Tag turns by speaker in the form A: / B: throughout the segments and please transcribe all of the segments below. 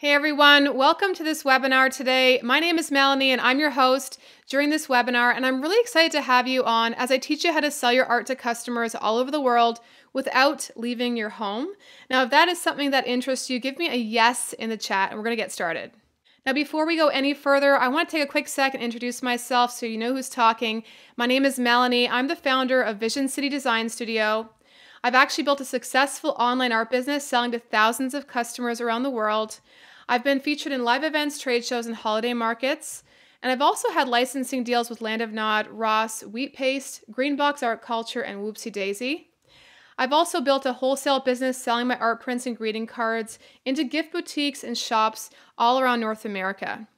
A: Hey everyone, welcome to this webinar today. My name is Melanie and I'm your host during this webinar, and I'm really excited to have you on as I teach you how to sell your art to customers all over the world without leaving your home. Now, if that is something that interests you, give me a yes in the chat and we're going to get started. Now, before we go any further, I want to take a quick second and introduce myself so you know who's talking. My name is Melanie. I'm the founder of Vision City Design Studio. I've actually built a successful online art business selling to thousands of customers around the world. I've been featured in live events, trade shows, and holiday markets. And I've also had licensing deals with Land of Nod, Ross, Wheat Paste, Greenbox Art Culture, and Whoopsie Daisy. I've also built a wholesale business selling my art prints and greeting cards into gift boutiques and shops all around North America.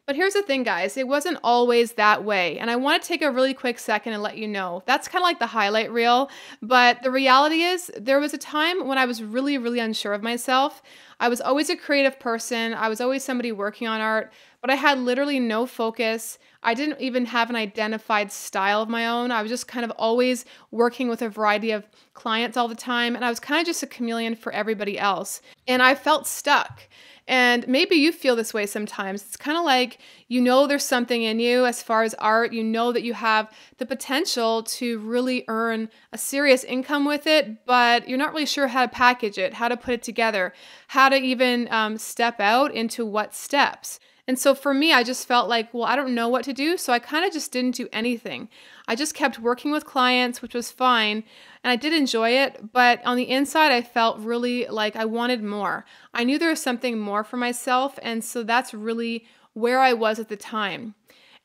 A: But here's the thing, guys, it wasn't always that way. And I want to take a really quick second and let you know. That's kind of like the highlight reel. But the reality is there was a time when I was really unsure of myself. I was always a creative person. I was always somebody working on art, but I had literally no focus. I didn't even have an identified style of my own. I was just kind of always working with a variety of clients all the time. And I was kind of just a chameleon for everybody else. And I felt stuck. And maybe you feel this way sometimes. It's kind of like, you know, there's something in you as far as art. You know that you have the potential to really earn a serious income with it, but you're not really sure how to package it, how to put it together, how to even step out into what steps. And so for me, I just felt like, well, I don't know what to do. So I kind of just didn't do anything. I just kept working with clients, which was fine. And I did enjoy it. But on the inside, I felt really like I wanted more. I knew there was something more for myself. And so that's really where I was at the time.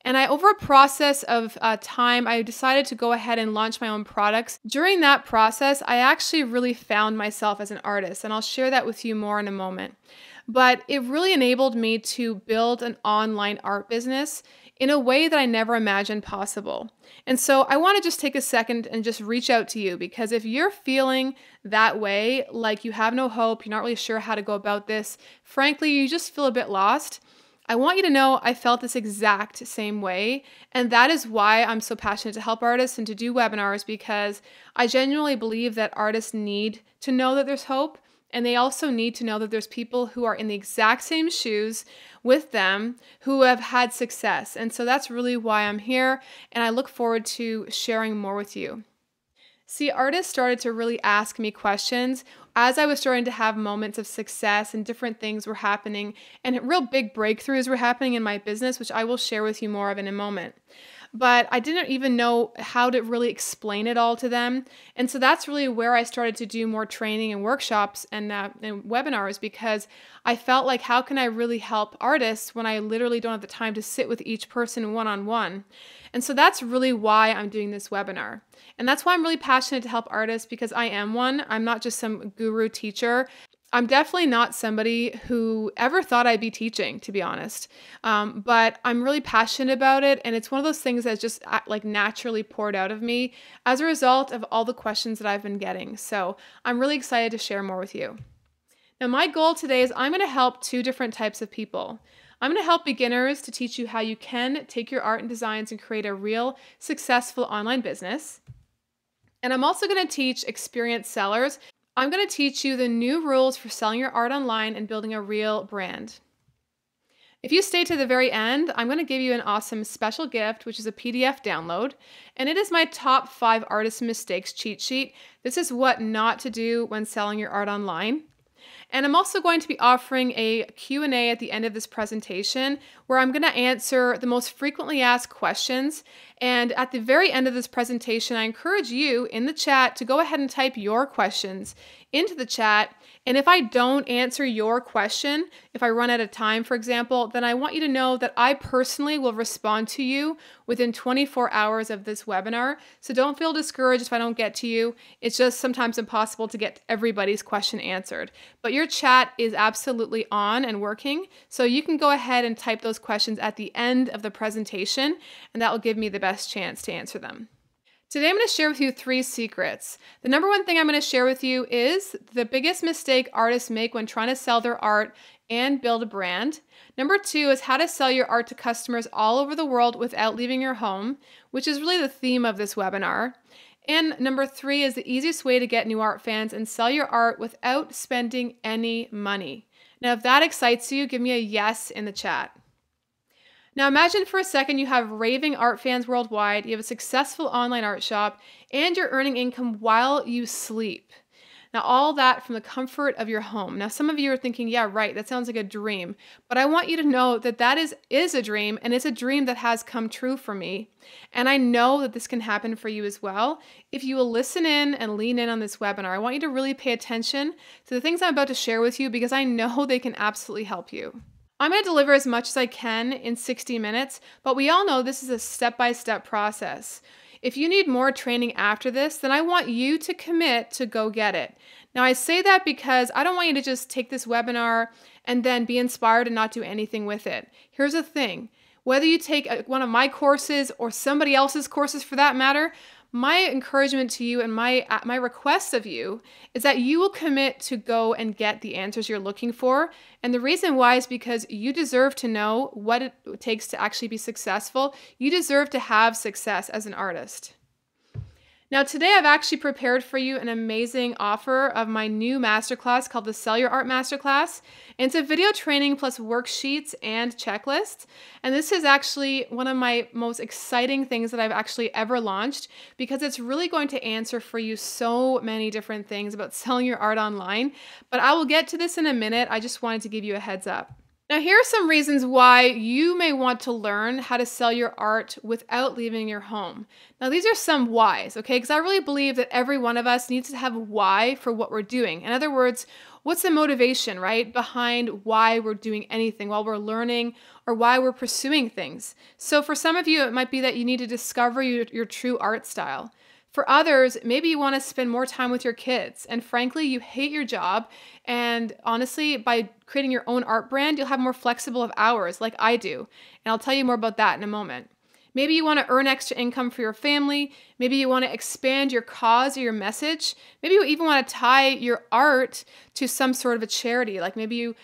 A: And over a process of time, I decided to go ahead and launch my own products. During that process, I actually really found myself as an artist. And I'll share that with you more in a moment. But it really enabled me to build an online art business in a way that I never imagined possible. And so I want to just take a second and just reach out to you, because if you're feeling that way, like you have no hope, you're not really sure how to go about this, frankly, you just feel a bit lost, I want you to know I felt this exact same way. And that is why I'm so passionate to help artists and to do webinars, because I genuinely believe that artists need to know that there's hope. And they also need to know that there's people who are in the exact same shoes with them who have had success. And so that's really why I'm here. And I look forward to sharing more with you. See, artists started to really ask me questions as I was starting to have moments of success and different things were happening and real big breakthroughs were happening in my business, which I will share with you more of in a moment. But I didn't even know how to really explain it all to them. And so that's really where I started to do more training and workshops and webinars, because I felt like, how can I really help artists when I literally don't have the time to sit with each person one-on-one? And so that's really why I'm doing this webinar. And that's why I'm really passionate to help artists, because I am one. I'm not just some guru teacher. I'm definitely not somebody who ever thought I'd be teaching, to be honest. But I'm really passionate about it. And it's one of those things that's just like naturally poured out of me as a result of all the questions that I've been getting. So I'm really excited to share more with you. Now, my goal today is I'm going to help two different types of people. I'm going to help beginners to teach you how you can take your art and designs and create a real successful online business. And I'm also going to teach experienced sellers. I'm going to teach you the new rules for selling your art online and building a real brand. If you stay to the very end, I'm going to give you an awesome special gift, which is a PDF download. And it is my top 5 artist mistakes cheat sheet. This is what not to do when selling your art online. And I'm also going to be offering a Q&A at the end of this presentation where I'm going to answer the most frequently asked questions. And at the very end of this presentation, I encourage you in the chat to go ahead and type your questions into the chat. And if I don't answer your question, if I run out of time, for example, then I want you to know that I personally will respond to you within 24 hours of this webinar. So don't feel discouraged if I don't get to you. It's just sometimes impossible to get everybody's question answered. But your chat is absolutely on and working. So you can go ahead and type those questions at the end of the presentation, and that will give me the best chance to answer them. Today, I'm going to share with you 3 secrets. The number one thing I'm going to share with you is the biggest mistake artists make when trying to sell their art and build a brand. Number 2 is how to sell your art to customers all over the world without leaving your home, which is really the theme of this webinar. And number 3 is the easiest way to get new art fans and sell your art without spending any money. Now, if that excites you, give me a yes in the chat. Now imagine for a second you have raving art fans worldwide, you have a successful online art shop, and you're earning income while you sleep. Now all that from the comfort of your home. Now some of you are thinking, yeah, right, that sounds like a dream. But I want you to know that that is a dream, and it's a dream that has come true for me. And I know that this can happen for you as well. If you will listen in and lean in on this webinar, I want you to really pay attention to the things I'm about to share with you because I know they can absolutely help you. I'm going to deliver as much as I can in 60 minutes, but we all know this is a step-by-step process. If you need more training after this, then I want you to commit to go get it. Now, I say that because I don't want you to just take this webinar and then be inspired and not do anything with it. Here's the thing. Whether you take one of my courses or somebody else's courses for that matter, my encouragement to you and my request of you is that you will commit to go and get the answers you're looking for. And the reason why is because you deserve to know what it takes to actually be successful. You deserve to have success as an artist. Now today I've actually prepared for you an amazing offer of my new masterclass called the Sell Your Art Masterclass. And it's a video training plus worksheets and checklists. And this is actually one of my most exciting things that I've actually ever launched because it's really going to answer for you so many different things about selling your art online. But I will get to this in a minute. I just wanted to give you a heads up. Now, here are some reasons why you may want to learn how to sell your art without leaving your home. Now, these are some whys, okay? Because I really believe that every one of us needs to have a why for what we're doing. In other words, what's the motivation, right, behind why we're doing anything, while we're learning or why we're pursuing things? So for some of you, it might be that you need to discover your true art style. For others, maybe you want to spend more time with your kids, and frankly, you hate your job, and honestly, by creating your own art brand, you'll have more flexible of hours like I do, and I'll tell you more about that in a moment. Maybe you want to earn extra income for your family. Maybe you want to expand your cause or your message. Maybe you even want to tie your art to some sort of a charity. Like maybe you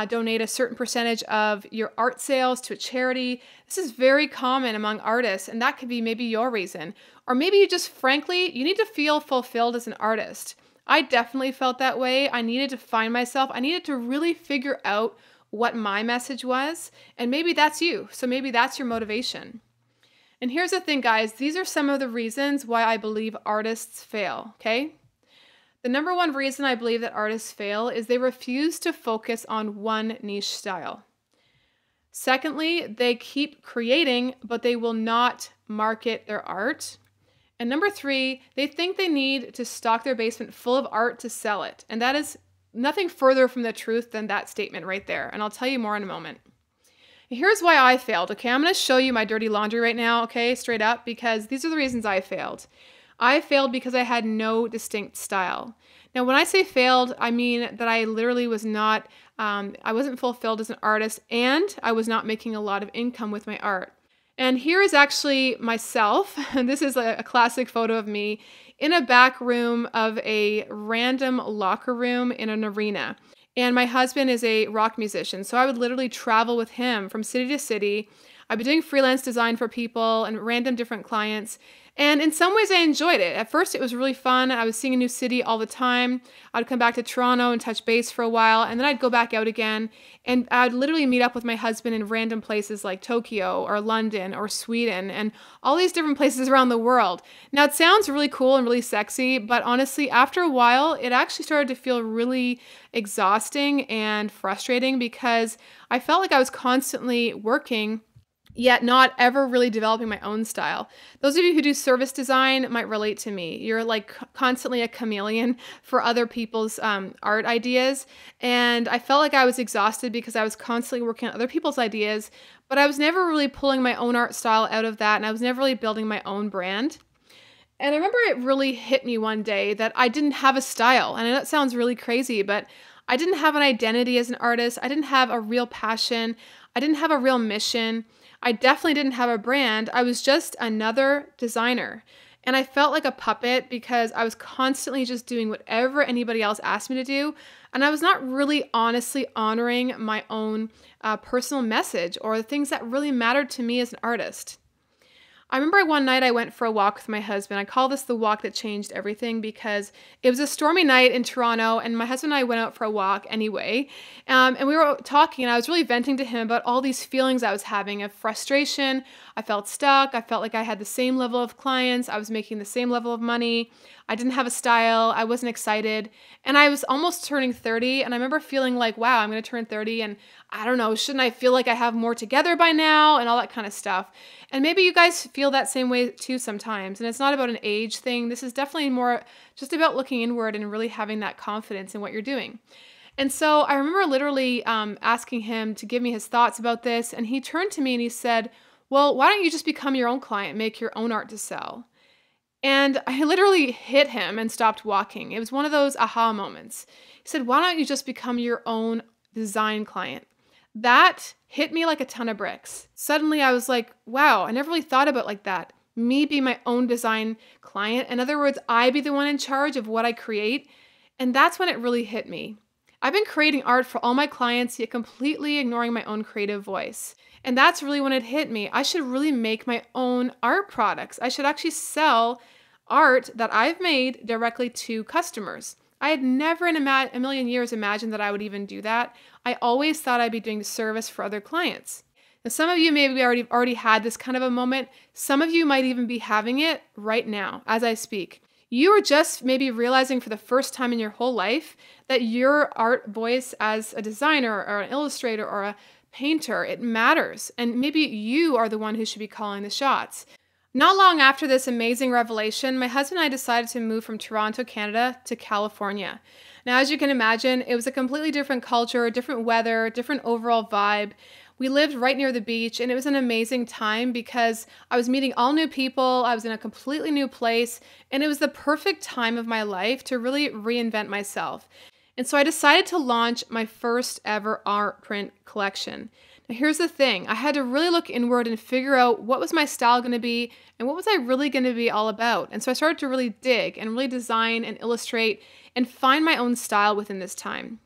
A: donate a certain percentage of your art sales to a charity. This is very common among artists, and that could be maybe your reason. Or maybe you just, frankly, you need to feel fulfilled as an artist. I definitely felt that way. I needed to find myself. I needed to really figure out what my message was. And maybe that's you. So maybe that's your motivation. And here's the thing, guys. These are some of the reasons why I believe artists fail, okay? The number one reason I believe that artists fail is they refuse to focus on one niche style. Secondly, they keep creating, but they will not market their art. And number three, they think they need to stock their basement full of art to sell it. And that is nothing further from the truth than that statement right there. And I'll tell you more in a moment. Here's why I failed, okay? I'm going to show you my dirty laundry right now, okay? Straight up, because these are the reasons I failed. I failed because I had no distinct style. Now, when I say failed, I mean that I literally was not, I wasn't fulfilled as an artist, and I was not making a lot of income with my art. And here is actually myself. This is a classic photo of me in a back room of a random locker room in an arena. And my husband is a rock musician, so I would literally travel with him from city to city. I've been doing freelance design for people and random different clients. And in some ways I enjoyed it. At first it was really fun. I was seeing a new city all the time. I'd come back to Toronto and touch base for a while, and then I'd go back out again. And I'd literally meet up with my husband in random places like Tokyo or London or Sweden and all these different places around the world. Now it sounds really cool and really sexy, but honestly, after a while, it actually started to feel really exhausting and frustrating because I felt like I was constantly working yet not ever really developing my own style. Those of you who do service design might relate to me. You're like constantly a chameleon for other people's art ideas. And I felt like I was exhausted because I was constantly working on other people's ideas, but I was never really pulling my own art style out of that. And I was never really building my own brand. And I remember it really hit me one day that I didn't have a style. And I know it sounds really crazy, but I didn't have an identity as an artist. I didn't have a real passion. I didn't have a real mission. I definitely didn't have a brand. I was just another designer. And I felt like a puppet because I was constantly just doing whatever anybody else asked me to do. And I was not really honestly honoring my own personal message or the things that really mattered to me as an artist. I remember one night I went for a walk with my husband. I call this the walk that changed everything because it was a stormy night in Toronto, and my husband and I went out for a walk anyway. And we were talking, and I was really venting to him about all these feelings I was having of frustration. I felt stuck. I felt like I had the same level of clients. I was making the same level of money. I didn't have a style. I wasn't excited. And I was almost turning 30. And I remember feeling like, wow, I'm going to turn 30. And I don't know, shouldn't I feel like I have more together by now and all that kind of stuff. And maybe you guys feel that same way too sometimes. And it's not about an age thing. This is definitely more just about looking inward and really having that confidence in what you're doing. And so I remember literally asking him to give me his thoughts about this. And he turned to me and he said, well, why don't you just become your own client, make your own art to sell? And I literally hit him and stopped walking. It was one of those aha moments. He said, why don't you just become your own design client? That hit me like a ton of bricks. Suddenly I was like, wow, I never really thought about it like that. Me be my own design client. In other words, I be the one in charge of what I create. And that's when it really hit me. I've been creating art for all my clients, yet completely ignoring my own creative voice. And that's really when it hit me. I should really make my own art products. I should actually sell art that I've made directly to customers. I had never in a million years imagined that I would even do that. I always thought I'd be doing service for other clients. Now, some of you maybe already had this kind of a moment. Some of you might even be having it right now as I speak. You are just maybe realizing for the first time in your whole life that your art voice as a designer or an illustrator or a painter, it matters. And maybe you are the one who should be calling the shots. Not long after this amazing revelation, my husband and I decided to move from Toronto, Canada to California. Now, as you can imagine, it was a completely different culture, different weather, different overall vibe. We lived right near the beach, and it was an amazing time because I was meeting all new people, I was in a completely new place, and it was the perfect time of my life to really reinvent myself. And so I decided to launch my first ever art print collection. Now, here's the thing. I had to really look inward and figure out what was my style going to be and what was I really going to be all about. And so I started to really dig and really design and illustrate and find my own style within this time.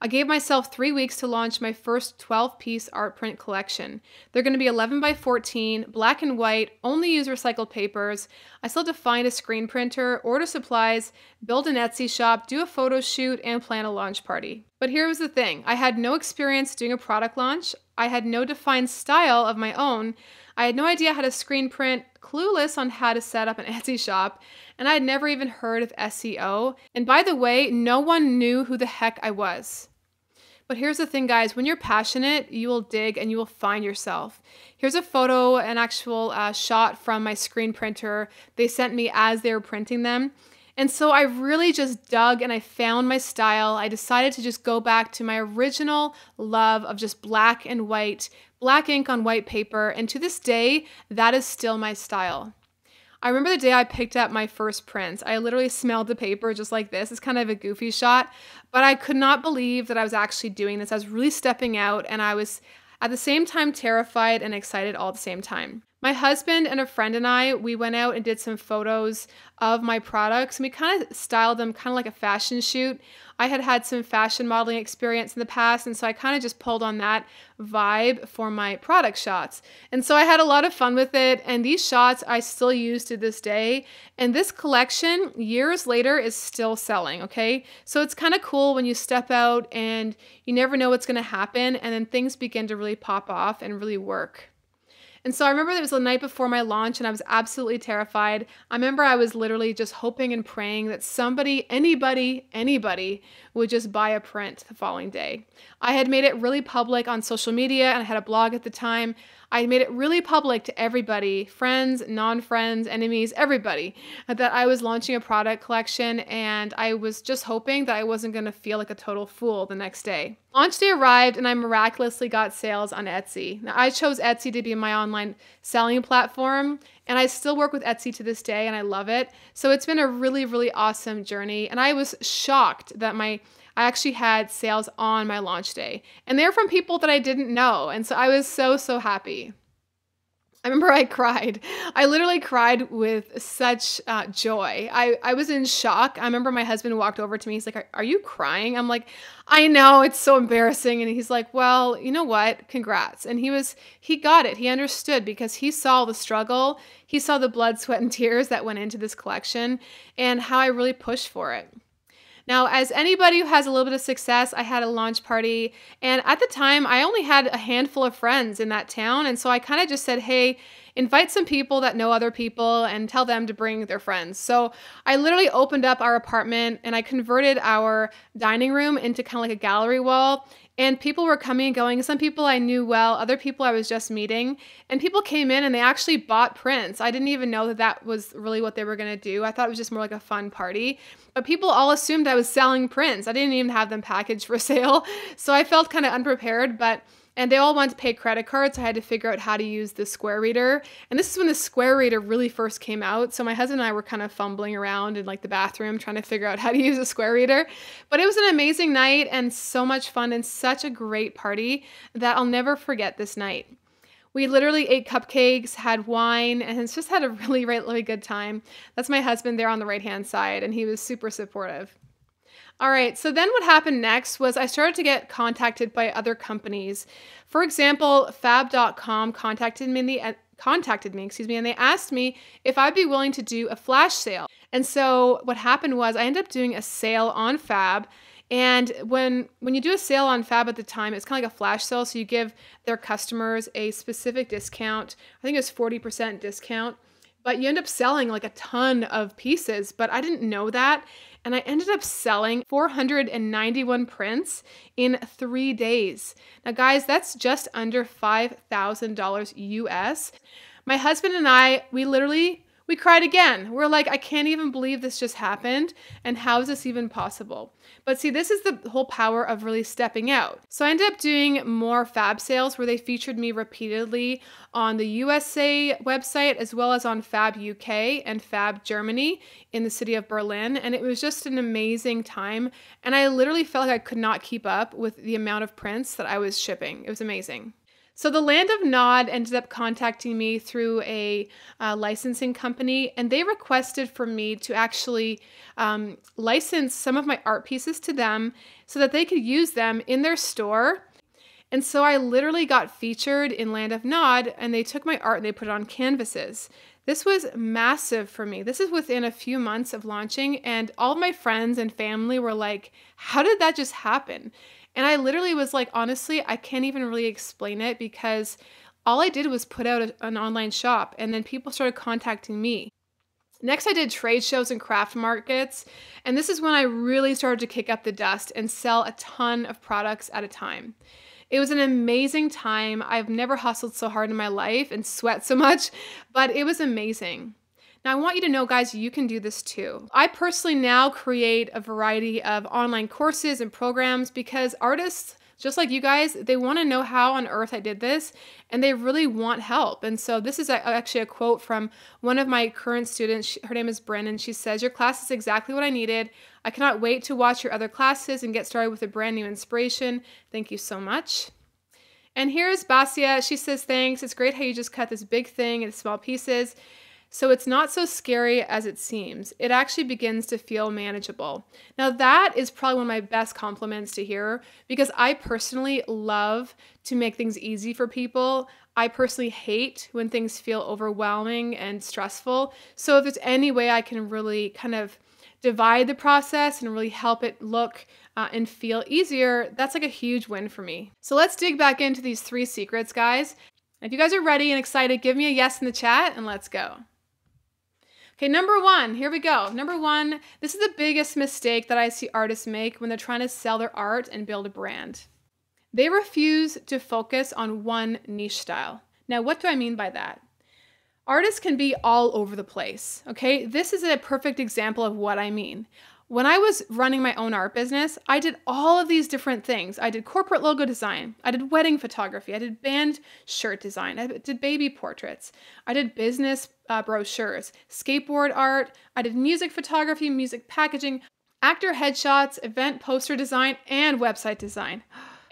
A: I gave myself 3 weeks to launch my first 12-piece art print collection. They're going to be 11 by 14, black and white, only use recycled papers. I still had to find a screen printer, order supplies, build an Etsy shop, do a photo shoot, and plan a launch party. But here was the thing. I had no experience doing a product launch. I had no defined style of my own. I had no idea how to screen print, clueless on how to set up an Etsy shop, and I had never even heard of SEO. And by the way, no one knew who the heck I was. But here's the thing, guys. When you're passionate, you will dig and you will find yourself. Here's a photo, an actual shot from my screen printer they sent me as they were printing them. And so I really just dug and I found my style. I decided to just go back to my original love of just black and white, black ink on white paper. And to this day, that is still my style. I remember the day I picked up my first prints. I literally smelled the paper just like this. It's kind of a goofy shot, but I could not believe that I was actually doing this. I was really stepping out, and I was at the same time terrified and excited all at the same time. My husband and a friend and I, we went out and did some photos of my products, and we kind of styled them kind of like a fashion shoot. I had had some fashion modeling experience in the past, and so I kind of just pulled on that vibe for my product shots. And so I had a lot of fun with it, and these shots I still use to this day. And this collection, years later, is still selling, okay? So it's kind of cool when you step out and you never know what's going to happen, and then things begin to really pop off and really work. And so I remember it was the night before my launch and I was absolutely terrified. I remember I was literally just hoping and praying that somebody, anybody would just buy a print the following day. I had made it really public on social media and I had a blog at the time. I made it really public to everybody, friends, non-friends, enemies, everybody, that I was launching a product collection, and I was just hoping that I wasn't going to feel like a total fool the next day. Launch day arrived and I miraculously got sales on Etsy. Now, I chose Etsy to be my online selling platform, and I still work with Etsy to this day and I love it. So it's been a really, really awesome journey, and I was shocked that I actually had sales on my launch day, and they're from people that I didn't know. And so I was so happy. I remember I cried. I literally cried with such joy. I was in shock. I remember my husband walked over to me. He's like, are you crying? I'm like, I know, it's so embarrassing. And he's like, well, you know what? Congrats. And he got it. He understood because he saw the struggle. He saw the blood, sweat, and tears that went into this collection and how I really pushed for it. Now, as anybody who has a little bit of success, I had a launch party, and at the time, I only had a handful of friends in that town, and so I kind of just said, hey, invite some people that know other people and tell them to bring their friends. So I literally opened up our apartment and I converted our dining room into kind of like a gallery wall. And people were coming and going. Some people I knew well, other people I was just meeting. And people came in and they actually bought prints. I didn't even know that that was really what they were going to do. I thought it was just more like a fun party. But people all assumed I was selling prints. I didn't even have them packaged for sale. So I felt kind of unprepared, and they all wanted to pay credit cards. So I had to figure out how to use the Square Reader. And this is when the Square Reader really first came out. So my husband and I were kind of fumbling around in like the bathroom trying to figure out how to use a Square Reader. But it was an amazing night and so much fun and such a great party that I'll never forget this night. We literally ate cupcakes, had wine, and it's just had a really, really good time. That's my husband there on the right-hand side, and he was super supportive. All right, so then what happened next was I started to get contacted by other companies. For example, fab.com contacted me, and they asked me if I'd be willing to do a flash sale. And so what happened was I ended up doing a sale on Fab. And when you do a sale on Fab at the time, it's kind of like a flash sale. So you give their customers a specific discount. I think it was 40% discount. But you end up selling like a ton of pieces. But I didn't know that. And I ended up selling 491 prints in 3 days. Now, guys, that's just under $5,000 US. My husband and I, we cried again. We're like, I can't even believe this just happened. And how is this even possible? But see, this is the whole power of really stepping out. So I ended up doing more Fab sales where they featured me repeatedly on the USA website, as well as on Fab UK and Fab Germany in the city of Berlin. And it was just an amazing time. And I literally felt like I could not keep up with the amount of prints that I was shipping. It was amazing. So the Land of Nod ended up contacting me through a licensing company, and they requested for me to actually license some of my art pieces to them so that they could use them in their store. And so I literally got featured in Land of Nod, and they took my art and they put it on canvases. This was massive for me. This is within a few months of launching, and all of my friends and family were like, how did that just happen? And I literally was like, honestly, I can't even really explain it because all I did was put out an online shop and then people started contacting me. Next, I did trade shows and craft markets. And this is when I really started to kick up the dust and sell a ton of products at a time. It was an amazing time. I've never hustled so hard in my life and sweat so much, but it was amazing. Now, I want you to know, guys, you can do this too. I personally now create a variety of online courses and programs because artists, just like you guys, they want to know how on earth I did this, and they really want help. And so this is actually a quote from one of my current students. Her name is Bryn, and she says, "Your class is exactly what I needed. I cannot wait to watch your other classes and get started with a brand new inspiration. Thank you so much." And here's Basia. She says, "Thanks. It's great how you just cut this big thing into small pieces. So it's not so scary as it seems. It actually begins to feel manageable." Now that is probably one of my best compliments to hear because I personally love to make things easy for people. I personally hate when things feel overwhelming and stressful. So if there's any way I can really kind of divide the process and really help it look and feel easier, that's like a huge win for me. So let's dig back into these 3 secrets, guys. If you guys are ready and excited, give me a yes in the chat and let's go. Okay, number 1, here we go. Number 1, this is the biggest mistake that I see artists make when they're trying to sell their art and build a brand. They refuse to focus on one niche style. Now, what do I mean by that? Artists can be all over the place, okay? This is a perfect example of what I mean. When I was running my own art business, I did all of these different things. I did corporate logo design. I did wedding photography. I did band shirt design. I did baby portraits. I did business brochures, skateboard art. I did music photography, music packaging, actor headshots, event poster design, and website design.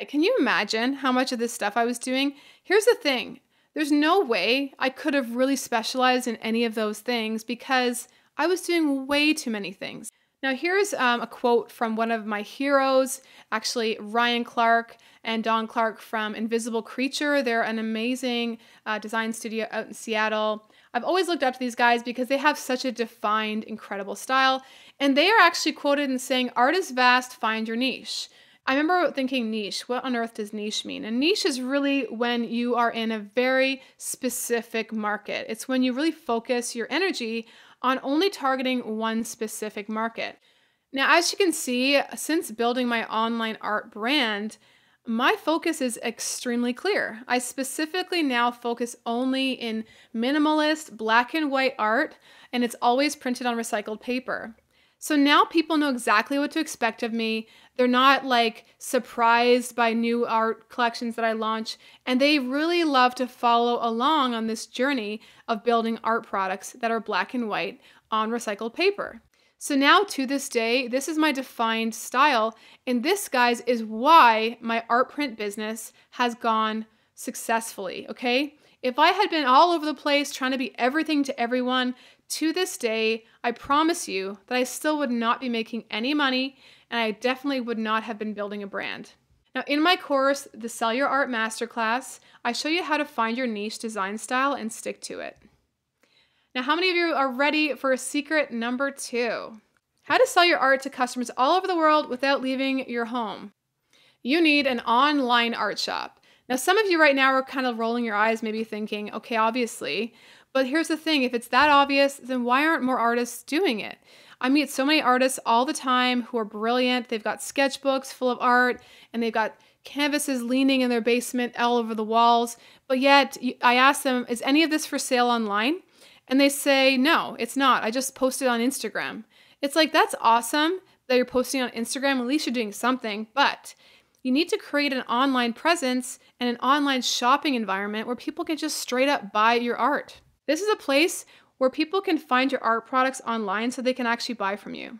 A: Can you imagine how much of this stuff I was doing? Here's the thing. There's no way I could have really specialized in any of those things because I was doing way too many things. Now, here's a quote from one of my heroes, actually Ryan Clark and Don Clark from Invisible Creature. They're an amazing design studio out in Seattle. I've always looked up to these guys because they have such a defined, incredible style. And they are actually quoted in saying, "Art is vast, find your niche." I remember thinking niche, what on earth does niche mean? And niche is really when you are in a very specific market. It's when you really focus your energy on only targeting one specific market. Now, as you can see, since building my online art brand, my focus is extremely clear. I specifically now focus only in minimalist black and white art, and it's always printed on recycled paper. So now people know exactly what to expect of me. They're not like surprised by new art collections that I launch, and they really love to follow along on this journey of building art products that are black and white on recycled paper. So now to this day, this is my defined style, and this, guys, is why my art print business has gone successfully, okay? If I had been all over the place trying to be everything to everyone, to this day, I promise you that I still would not be making any money, and I definitely would not have been building a brand. Now, in my course, the Sell Your Art Masterclass, I show you how to find your niche design style and stick to it. Now, how many of you are ready for secret number 2? How to sell your art to customers all over the world without leaving your home. You need an online art shop. Now, some of you right now are kind of rolling your eyes, maybe thinking, okay, obviously. But here's the thing, if it's that obvious, then why aren't more artists doing it? I meet so many artists all the time who are brilliant. They've got sketchbooks full of art, and they've got canvases leaning in their basement all over the walls. But yet, I ask them, is any of this for sale online? And they say, no, it's not. I just posted on Instagram. It's like, that's awesome that you're posting on Instagram. At least you're doing something. But you need to create an online presence and an online shopping environment where people can just straight up buy your art. This is a place where people can find your art products online so they can actually buy from you.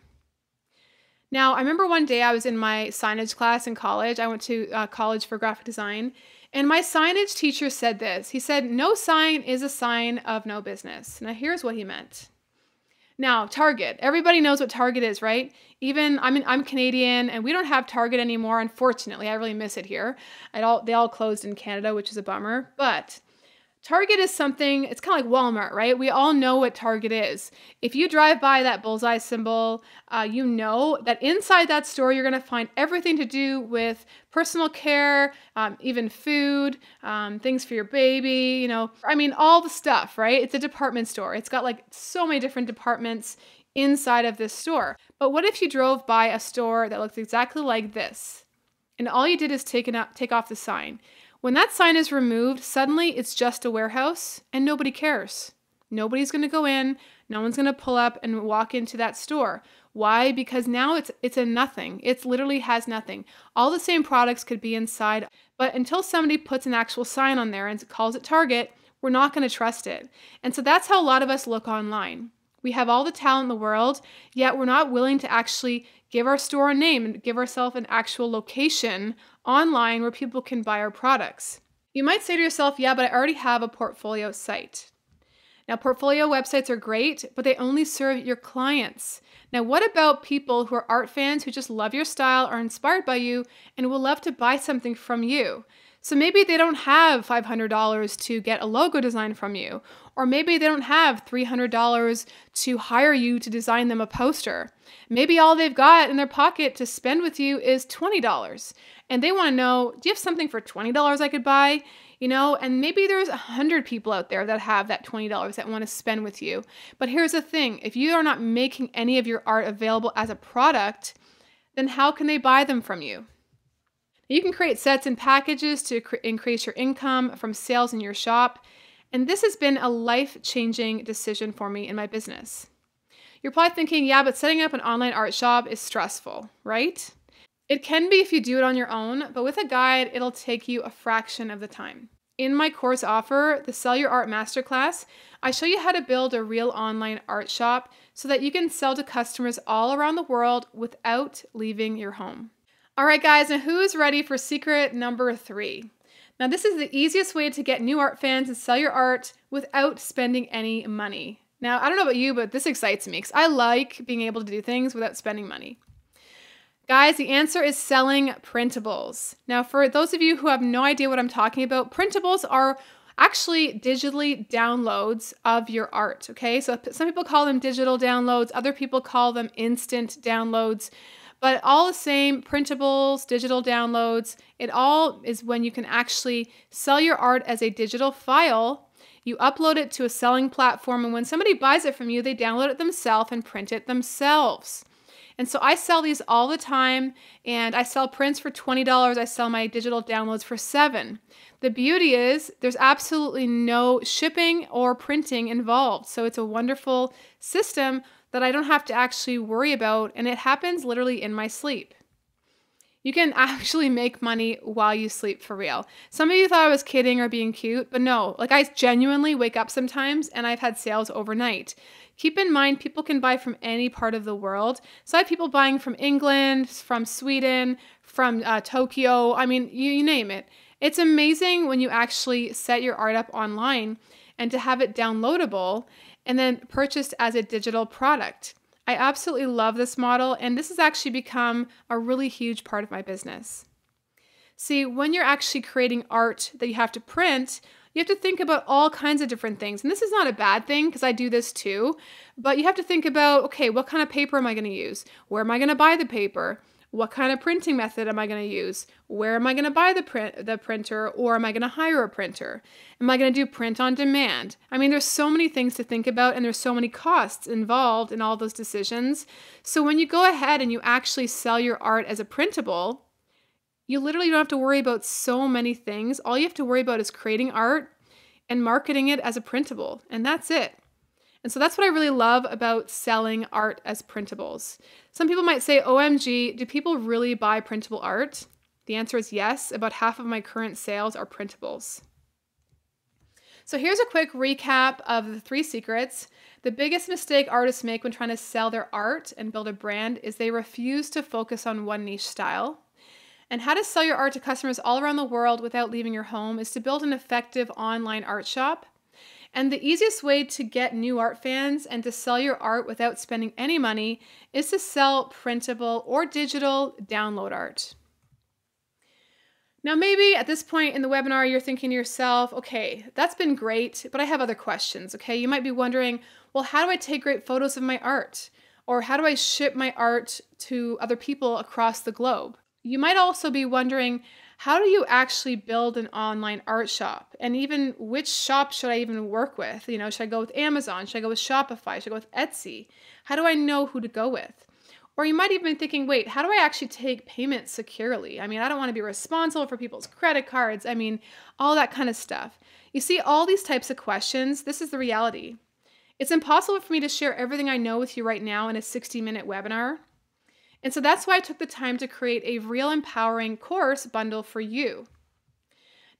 A: Now, I remember one day I was in my signage class in college. I went to college for graphic design, and my signage teacher said this. He said, "No sign is a sign of no business." Now, here's what he meant. Now, Target. Everybody knows what Target is, right? Even I'm Canadian, and we don't have Target anymore. Unfortunately, I really miss it here. They all closed in Canada, which is a bummer. But Target is something, it's kind of like Walmart, right? We all know what Target is. If you drive by that bullseye symbol, you know that inside that store, you're going to find everything to do with personal care, even food, things for your baby, all the stuff, right? It's a department store. It's got like so many different departments inside of this store. But what if you drove by a store that looks exactly like this, and all you did is take off the sign? When that sign is removed, suddenly it's just a warehouse and nobody cares. Nobody's going to go in. No one's going to pull up and walk into that store. Why? Because now it's a nothing. It literally has nothing. All the same products could be inside, but until somebody puts an actual sign on there and calls it Target, we're not going to trust it. And so that's how a lot of us look online. We have all the talent in the world, yet we're not willing to actually give our store a name and give ourselves an actual location online where people can buy our products. You might say to yourself, yeah, but I already have a portfolio site. Now, portfolio websites are great, but they only serve your clients. Now, what about people who are art fans who just love your style, are inspired by you, and will love to buy something from you? So maybe they don't have $500 to get a logo design from you, or maybe they don't have $300 to hire you to design them a poster. Maybe all they've got in their pocket to spend with you is $20, and they want to know, do you have something for $20 I could buy? And maybe there's 100 people out there that have that $20 that want to spend with you. But here's the thing, if you are not making any of your art available as a product, then how can they buy them from you? You can create sets and packages to increase your income from sales in your shop. And this has been a life-changing decision for me in my business. You're probably thinking, yeah, but setting up an online art shop is stressful, right? It can be if you do it on your own, but with a guide, it'll take you a fraction of the time. In my course offer, the Sell Your Art Masterclass, I show you how to build a real online art shop so that you can sell to customers all around the world without leaving your home. All right, guys, now who's ready for secret number 3? Now, this is the easiest way to get new art fans and sell your art without spending any money. Now, I don't know about you, but this excites me because I like being able to do things without spending money. Guys, the answer is selling printables. Now, for those of you who have no idea what I'm talking about, printables are actually digitally downloads of your art, okay? So some people call them digital downloads, other people call them instant downloads, but all the same, printables, digital downloads, it all is when you can actually sell your art as a digital file. You upload it to a selling platform, and when somebody buys it from you, they download it themselves and print it themselves. And so I sell these all the time, and I sell prints for $20. I sell my digital downloads for $7. The beauty is there's absolutely no shipping or printing involved. So it's a wonderful system that I don't have to actually worry about, and it happens literally in my sleep. You can actually make money while you sleep, for real. Some of you thought I was kidding or being cute, but no, like I genuinely wake up sometimes and I've had sales overnight. Keep in mind, people can buy from any part of the world. So I have people buying from England, from Sweden, from Tokyo. I mean, you name it. It's amazing when you actually set your art up online and to have it downloadable and then purchased as a digital product. I absolutely love this model, and this has actually become a really huge part of my business. See, when you're actually creating art that you have to print, you have to think about all kinds of different things. And this is not a bad thing because I do this too, but you have to think about, okay, what kind of paper am I going to use? Where am I going to buy the paper? What kind of printing method am I going to use? Where am I going to buy the printer, or am I going to hire a printer? Am I going to do print on demand? I mean, there's so many things to think about, and there's so many costs involved in all those decisions. So when you go ahead and you actually sell your art as a printable, you literally don't have to worry about so many things. All you have to worry about is creating art and marketing it as a printable, and that's it. And so that's what I really love about selling art as printables. Some people might say, OMG, do people really buy printable art? The answer is yes. About half of my current sales are printables. So here's a quick recap of the 3 secrets. The biggest mistake artists make when trying to sell their art and build a brand is they refuse to focus on one niche style. And how to sell your art to customers all around the world without leaving your home is to build an effective online art shop. And the easiest way to get new art fans and to sell your art without spending any money is to sell printable or digital download art. Now, maybe at this point in the webinar, you're thinking to yourself, okay, that's been great, but I have other questions, okay? You might be wondering, well, how do I take great photos of my art? Or how do I ship my art to other people across the globe? You might also be wondering, how do you actually build an online art shop? And even which shop should I even work with? You know, should I go with Amazon? Should I go with Shopify? Should I go with Etsy? How do I know who to go with? Or you might even be thinking, wait, how do I actually take payments securely? I mean, I don't want to be responsible for people's credit cards. I mean, all that kind of stuff. You see, all these types of questions, this is the reality. It's impossible for me to share everything I know with you right now in a 60-minute webinar. And so that's why I took the time to create a real empowering course bundle for you.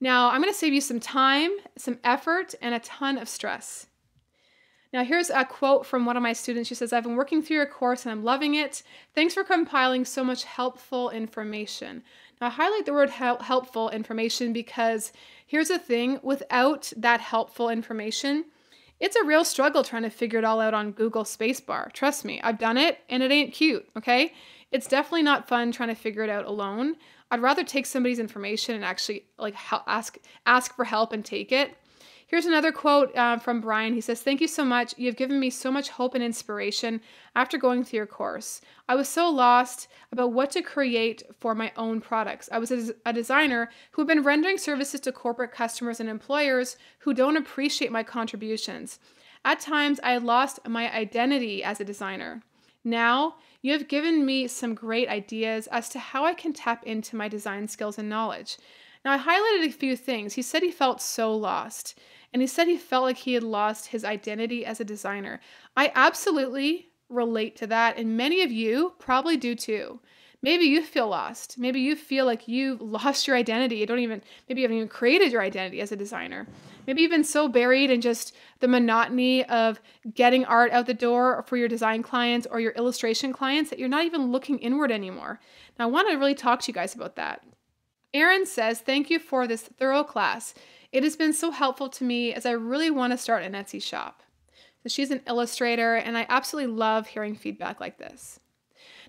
A: Now, I'm going to save you some time, some effort, and a ton of stress. Now, here's a quote from one of my students. She says, I've been working through your course and I'm loving it. Thanks for compiling so much helpful information. Now, I highlight the word helpful information because here's the thing, without that helpful information, it's a real struggle trying to figure it all out on Google Spacebar. Trust me, I've done it and it ain't cute, okay? It's definitely not fun trying to figure it out alone. I'd rather take somebody's information and actually ask for help and take it. Here's another quote from Brian. He says, thank you so much. You've given me so much hope and inspiration after going through your course. I was so lost about what to create for my own products. I was a designer who had been rendering services to corporate customers and employers who don't appreciate my contributions. At times, I had lost my identity as a designer. Now, you have given me some great ideas as to how I can tap into my design skills and knowledge. Now, I highlighted a few things. He said he felt so lost. And he said he felt like he had lost his identity as a designer. I absolutely relate to that, and many of you probably do too. Maybe you feel lost. Maybe you feel like you've lost your identity. Maybe you haven't even created your identity as a designer. Maybe you've been so buried in just the monotony of getting art out the door for your design clients or your illustration clients that you're not even looking inward anymore. Now, I want to really talk to you guys about that. Erin says, thank you for this thorough class. It has been so helpful to me as I really want to start an Etsy shop. So she's an illustrator, and I absolutely love hearing feedback like this.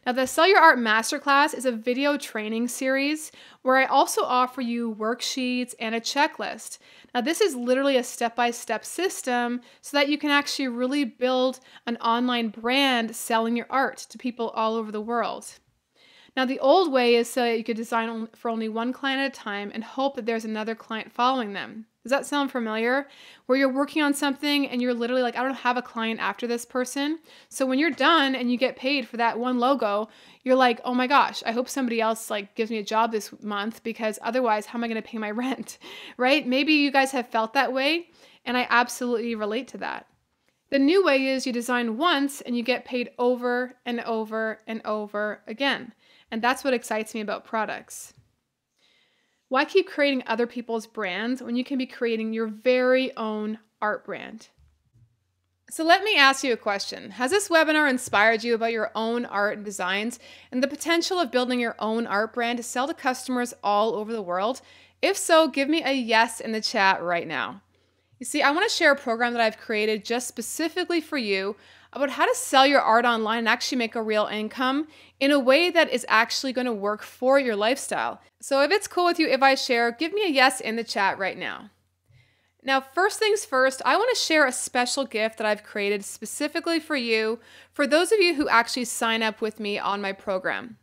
A: Now, the Sell Your Art Masterclass is a video training series where I also offer you worksheets and a checklist. Now, this is literally a step-by-step system so that you can actually really build an online brand selling your art to people all over the world. Now, the old way is so that you could design for only one client at a time and hope that there's another client following them. Does that sound familiar? Where you're working on something and you're literally like, I don't have a client after this person. So when you're done and you get paid for that one logo, you're like, oh my gosh, I hope somebody else like gives me a job this month, because otherwise, how am I going to pay my rent? Right? Maybe you guys have felt that way, and I absolutely relate to that. The new way is you design once and you get paid over and over and over again. And that's what excites me about products. Why keep creating other people's brands when you can be creating your very own art brand? So let me ask you a question. Has this webinar inspired you about your own art and designs and the potential of building your own art brand to sell to customers all over the world? If so, give me a yes in the chat right now. You see, I want to share a program that I've created just specifically for you about how to sell your art online and actually make a real income in a way that is actually going to work for your lifestyle. So if it's cool with you if I share, give me a yes in the chat right now. Now, first things first, I want to share a special gift that I've created specifically for you, for those of you who actually sign up with me on my program.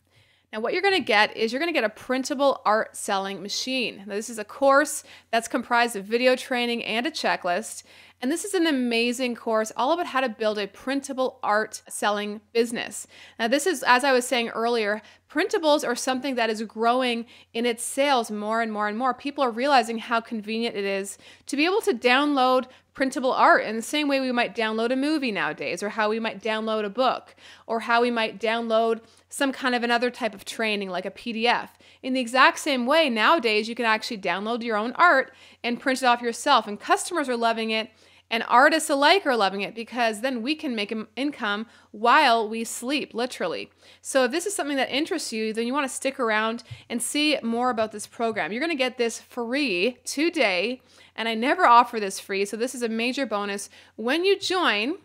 A: Now, what you're going to get is you're going to get a printable art selling machine. Now, this is a course that's comprised of video training and a checklist. And this is an amazing course all about how to build a printable art selling business. Now, this is, as I was saying earlier, printables are something that is growing in its sales more and more and more. People are realizing how convenient it is to be able to download printable art in the same way we might download a movie nowadays, or how we might download a book, or how we might download some kind of another type of training like a PDF. In the exact same way, nowadays you can actually download your own art and print it off yourself, and customers are loving it. And artists alike are loving it, because then we can make an income while we sleep, literally. So if this is something that interests you, then you want to stick around and see more about this program. You're going to get this free today, and I never offer this free, so this is a major bonus when you join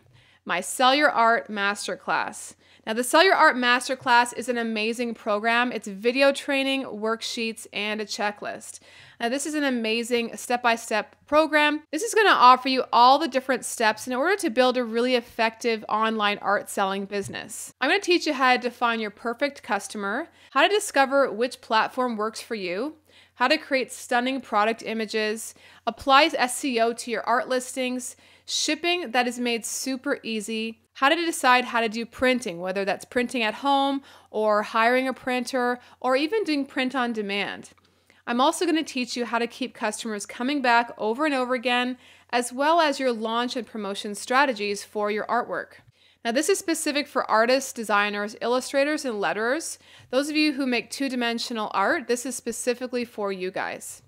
A: my Sell Your Art Masterclass. Now, the Sell Your Art Masterclass is an amazing program. It's video training, worksheets, and a checklist. Now, this is an amazing step-by-step program. This is going to offer you all the different steps in order to build a really effective online art selling business. I'm going to teach you how to define your perfect customer, how to discover which platform works for you, how to create stunning product images, apply SEO to your art listings, shipping that is made super easy, how to decide how to do printing, whether that's printing at home or hiring a printer or even doing print on demand. I'm also going to teach you how to keep customers coming back over and over again, as well as your launch and promotion strategies for your artwork. Now, this is specific for artists, designers, illustrators, and letterers. Those of you who make two-dimensional art, this is specifically for you guys.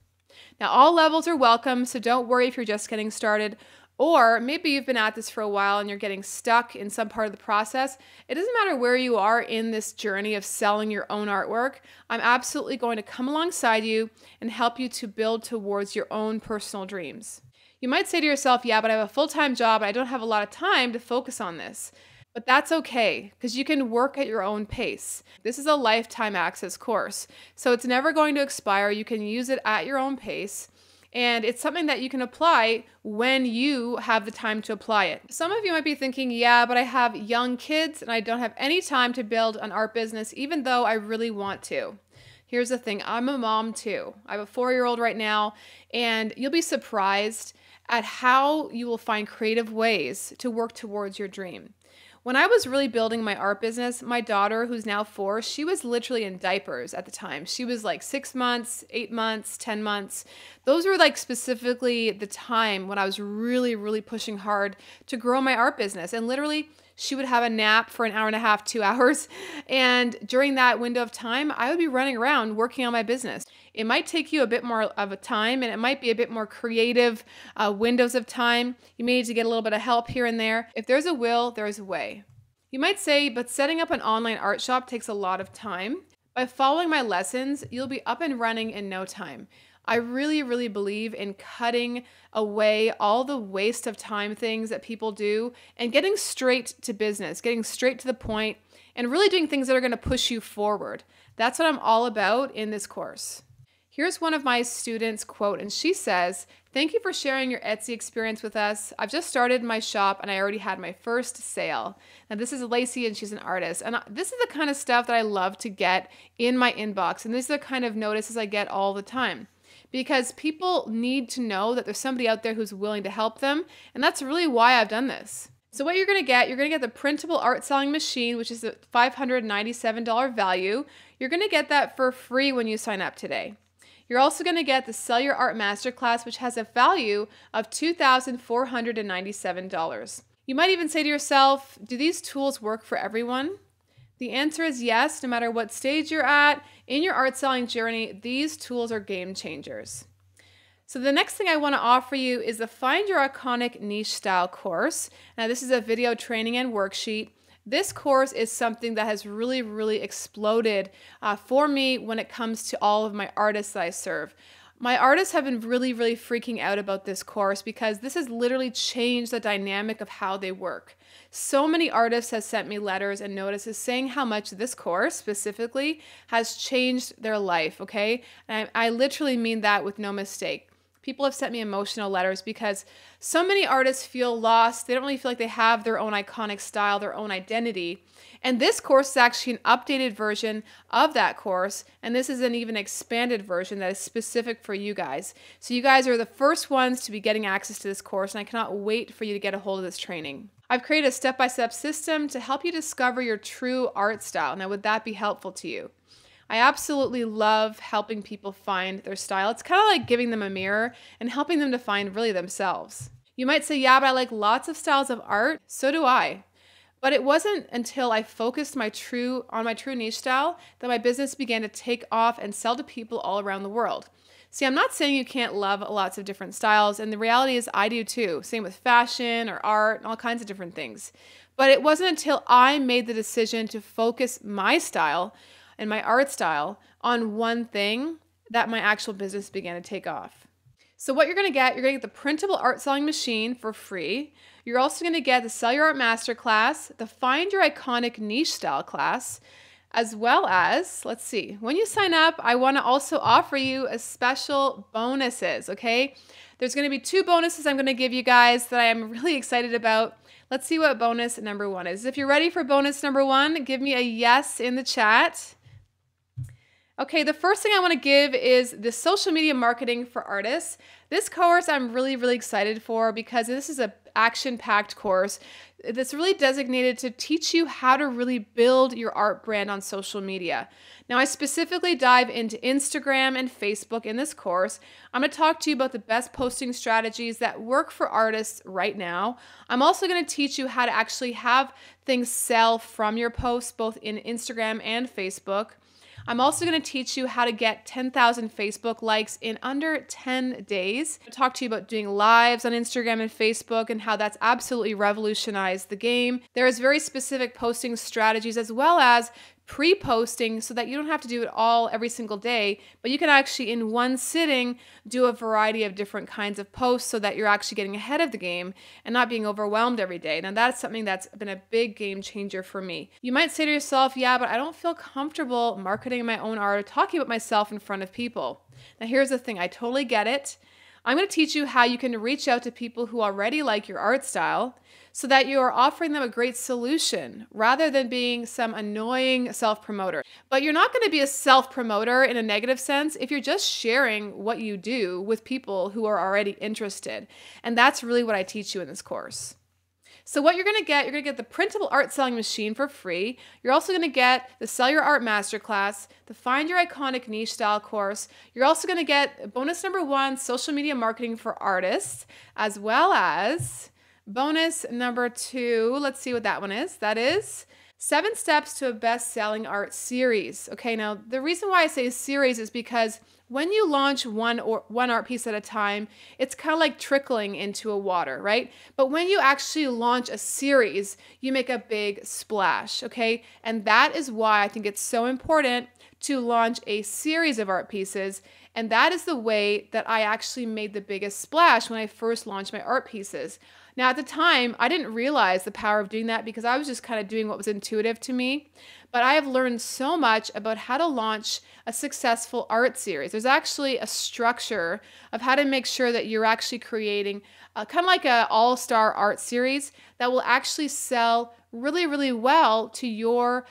A: Now, all levels are welcome, so don't worry if you're just getting started. Or maybe you've been at this for a while and you're getting stuck in some part of the process. It doesn't matter where you are in this journey of selling your own artwork. I'm absolutely going to come alongside you and help you to build towards your own personal dreams. You might say to yourself, yeah, but I have a full-time job and I don't have a lot of time to focus on this. But that's okay, because you can work at your own pace. This is a lifetime access course, so it's never going to expire. You can use it at your own pace. And it's something that you can apply when you have the time to apply it. Some of you might be thinking, yeah, but I have young kids and I don't have any time to build an art business, even though I really want to. Here's the thing, I'm a mom too. I have a 4-year-old right now, and you'll be surprised at how you will find creative ways to work towards your dream. When I was really building my art business, my daughter, who's now 4, she was literally in diapers at the time. She was like 6 months, 8 months, 10 months. Those were like specifically the time when I was really, really pushing hard to grow my art business. And literally, she would have a nap for an hour and a half, 2 hours. And during that window of time, I would be running around working on my business. It might take you a bit more of a time, and it might be a bit more creative windows of time. You may need to get a little bit of help here and there. If there's a will, there's a way. You might say, but setting up an online art shop takes a lot of time. By following my lessons, you'll be up and running in no time. I really, really believe in cutting away all the waste of time things that people do and getting straight to business, getting straight to the point, and really doing things that are going to push you forward. That's what I'm all about in this course. Here's one of my students' quote, and she says, "Thank you for sharing your Etsy experience with us. I've just started my shop and I already had my first sale." Now, this is Lacey and she's an artist. And this is the kind of stuff that I love to get in my inbox. And these are the kind of notices I get all the time, because people need to know that there's somebody out there who's willing to help them. And that's really why I've done this. So what you're going to get the printable art selling machine, which is a $597 value. You're going to get that for free when you sign up today. You're also going to get the Sell Your Art Masterclass, which has a value of $2,497. You might even say to yourself, do these tools work for everyone? The answer is yes. No matter what stage you're at in your art selling journey, these tools are game changers. So the next thing I want to offer you is the Find Your Iconic Niche Style course. Now, this is a video training and worksheet. This course is something that has really, really exploded for me when it comes to all of my artists that I serve. My artists have been really, really freaking out about this course because this has literally changed the dynamic of how they work. So many artists have sent me letters and notices saying how much this course specifically has changed their life, okay? And I literally mean that with no mistake. People have sent me emotional letters because so many artists feel lost. They don't really feel like they have their own iconic style, their own identity. And this course is actually an updated version of that course. And this is an even expanded version that is specific for you guys. So you guys are the first ones to be getting access to this course. And I cannot wait for you to get a hold of this training. I've created a step-by-step system to help you discover your true art style. Now, would that be helpful to you? I absolutely love helping people find their style. It's kind of like giving them a mirror and helping them to find really themselves. You might say, yeah, but I like lots of styles of art. So do I. But it wasn't until I focused on my true niche style that my business began to take off and sell to people all around the world. See, I'm not saying you can't love lots of different styles, and the reality is I do too. Same with fashion or art and all kinds of different things. But it wasn't until I made the decision to focus my style and my art style on one thing that my actual business began to take off. So what you're going to get the printable art selling machine for free. You're also going to get the Sell Your Art Masterclass, the Find Your Iconic Niche Style class, as well as, let's see, when you sign up, I want to also offer you a special bonuses, okay? There's going to be 2 bonuses I'm going to give you guys that I am really excited about. Let's see what bonus number 1 is. If you're ready for bonus number 1, give me a yes in the chat. Okay, the first thing I want to give is the social media marketing for artists. This course I'm really, really excited for because this is an action-packed course that's really designated to teach you how to really build your art brand on social media. Now, I specifically dive into Instagram and Facebook in this course. I'm going to talk to you about the best posting strategies that work for artists right now. I'm also going to teach you how to actually have things sell from your posts, both in Instagram and Facebook. I'm also going to teach you how to get 10,000 Facebook likes in under 10 days. I'll talk to you about doing lives on Instagram and Facebook and how that's absolutely revolutionized the game. There's very specific posting strategies as well as pre-posting so that you don't have to do it all every single day, but you can actually in one sitting do a variety of different kinds of posts so that you're actually getting ahead of the game and not being overwhelmed every day. Now that's something that's been a big game changer for me. You might say to yourself, yeah, but I don't feel comfortable marketing my own art or talking about myself in front of people. Now here's the thing, I totally get it. I'm going to teach you how you can reach out to people who already like your art style so that you are offering them a great solution rather than being some annoying self-promoter. But you're not going to be a self-promoter in a negative sense if you're just sharing what you do with people who are already interested. And that's really what I teach you in this course. So what you're going to get the printable art selling machine for free. You're also going to get the Sell Your Art Masterclass, the Find Your Iconic Niche Style course. You're also going to get bonus number 1, social media marketing for artists, as well as bonus number 2. Let's see what that one is. That is 7 steps to a best-selling art series. Okay, now the reason why I say series is because when you launch one art piece at a time, it's kind of like trickling into a water, right? But when you actually launch a series, you make a big splash, okay? And that is why I think it's so important to launch a series of art pieces. And that is the way that I actually made the biggest splash when I first launched my art pieces. Now, at the time, I didn't realize the power of doing that because I was just kind of doing what was intuitive to me. But I have learned so much about how to launch a successful art series. There's actually a structure of how to make sure that you're actually creating kind of like an all-star art series that will actually sell really, really well to your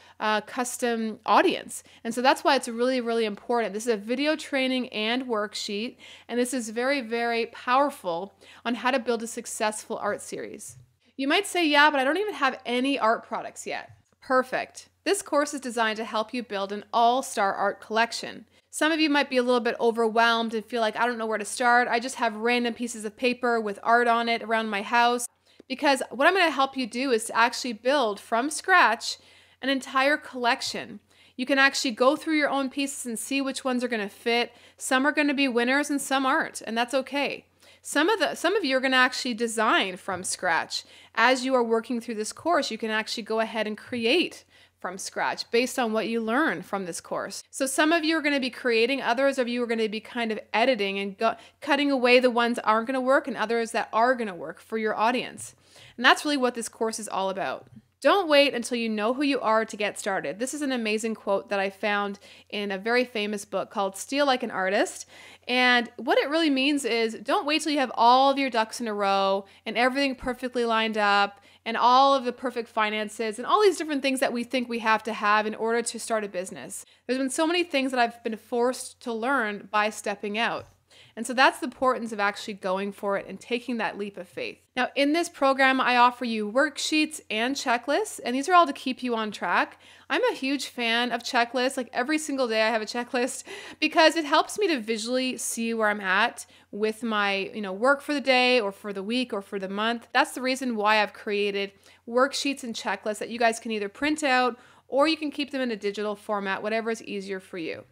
A: custom audience. And so that's why it's really, really important. This is a video training and worksheet, and this is very, very powerful on how to build a successful art series. You might say, yeah, but I don't even have any art products yet. Perfect. This course is designed to help you build an all-star art collection. Some of you might be a little bit overwhelmed and feel like, I don't know where to start. I just have random pieces of paper with art on it around my house. Because what I'm going to help you do is to actually build from scratch an entire collection. You can actually go through your own pieces and see which ones are going to fit. Some are going to be winners and some aren't, and that's okay. Some of you are going to actually design from scratch. As you are working through this course, you can actually go ahead and create from scratch based on what you learn from this course. So some of you are going to be creating, others of you are going to be kind of editing and cutting away the ones that aren't going to work and others that are going to work for your audience. And that's really what this course is all about. Don't wait until you know who you are to get started. This is an amazing quote that I found in a very famous book called Steal Like an Artist. And what it really means is don't wait till you have all of your ducks in a row and everything perfectly lined up and all of the perfect finances and all these different things that we think we have to have in order to start a business. There's been so many things that I've been forced to learn by stepping out. And so that's the importance of actually going for it and taking that leap of faith. Now, in this program, I offer you worksheets and checklists, and these are all to keep you on track. I'm a huge fan of checklists. Like every single day I have a checklist because it helps me to visually see where I'm at with my, work for the day or for the week or for the month. That's the reason why I've created worksheets and checklists that you guys can either print out or you can keep them in a digital format, whatever is easier for you.